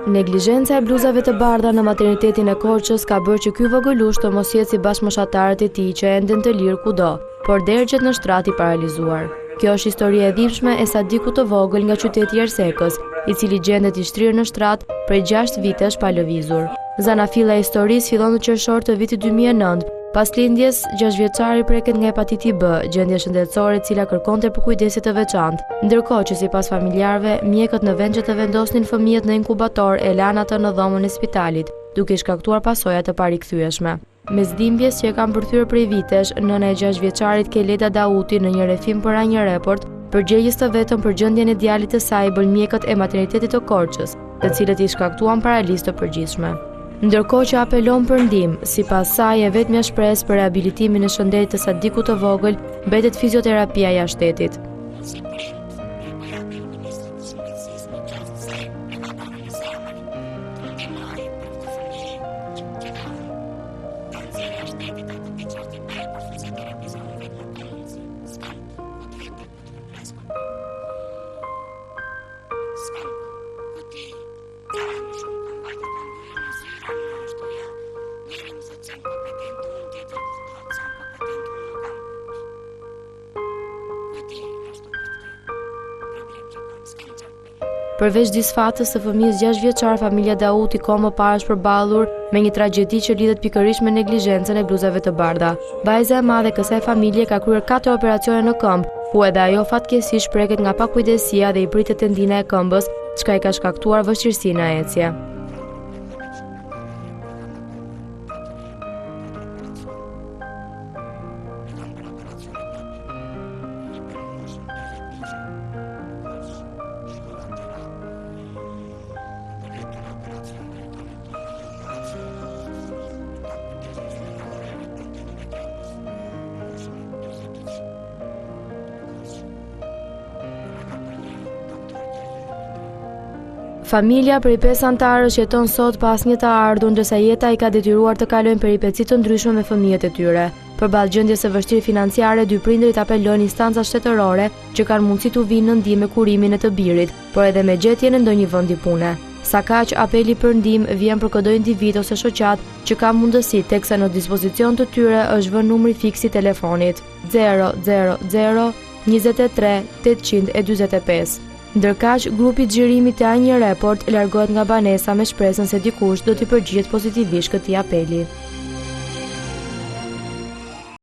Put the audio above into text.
Neglizhenca e bluzave të bardha në maternitetin e Korçës ka bërë që ky vogëlush të mos jetë si bashkëmoshatarët e tij që enden të lirë kudo, por dergjet në shtrat I paralizuar. Kjo është historia e dhimbshme e Sadikut të vogël nga qyteti I Ersekës, I cili gjendet I shtrirë në shtrat prej 6 vitesh pa lëvizur. Zanafilla e historisë fillon në qershor të vitit 2009. Pas lindjes, 6 vjeçari preket nga hepatiti B, gjendje shëndetësore e cila kërkonte për kujdesje të veçantë, ndërkohë që sipas familjarëve, mjekët në vend që të vendosnin fëmijët në inkubator e lanë atë në dhomën e spitalit, duke shkaktuar pasoja të parikthyeeshme. Mes dhimbjes që e kanë përthyer prej vitesh, nëna e 6 vjeçarit Keleda Dauti në një rrefim për një report, përgjegjës të vetëm për gjendjen e djalit të saj bën mjekët e maternitetit të Korçës, të cilët I shkaktuan paralizë të përgjithshme. Ndërkohë që apelon për ndihmë, sipas saj e vetmja shpresë për riabilitimin e shëndetit të Sadikut të vogël mbetet fizioterapia jashtë shtetit. Përveç disfatës së fëmijës 6 vjeçar, familja Dauti ka më parë është përballur me një tragjedi që lidhet pikërisht me neglizhencën e bluzave të bardha. Vajza e madhe e kësaj familje ka kryer 4 operacione në këmbë, ku edhe ajo fatkeqësisht preket nga pakujdesia dhe I pritet tendina e këmbës, çka I ka shkaktuar vështirësi në ecje. Familja prej 5 antarësh jeton sot pas një të ardhur, ndërsa jeta I ka detyruar të kalojnë peripeci të ndryshme me fëmijët e tyre. Përballë gjendjes së vështirë financiare, dy prindërit apelojnë instanca shtetërore që kanë mundësi të vinë në ndihmë me kurimin e të birit, por edhe me gjetjen e ndonjë vendi pune. Sa kaq apeli për ndihmë vjen për çdo individ ose shoqat që ka mundësi, teksa në dispozicion të tyre është vënë numri fiks I telefonit 000 23 845. Ndërkaq, grupi I xhirimit të një report largohet nga banesa me shpresën se dikush do t'i përgjigjet pozitivisht këtij apeli.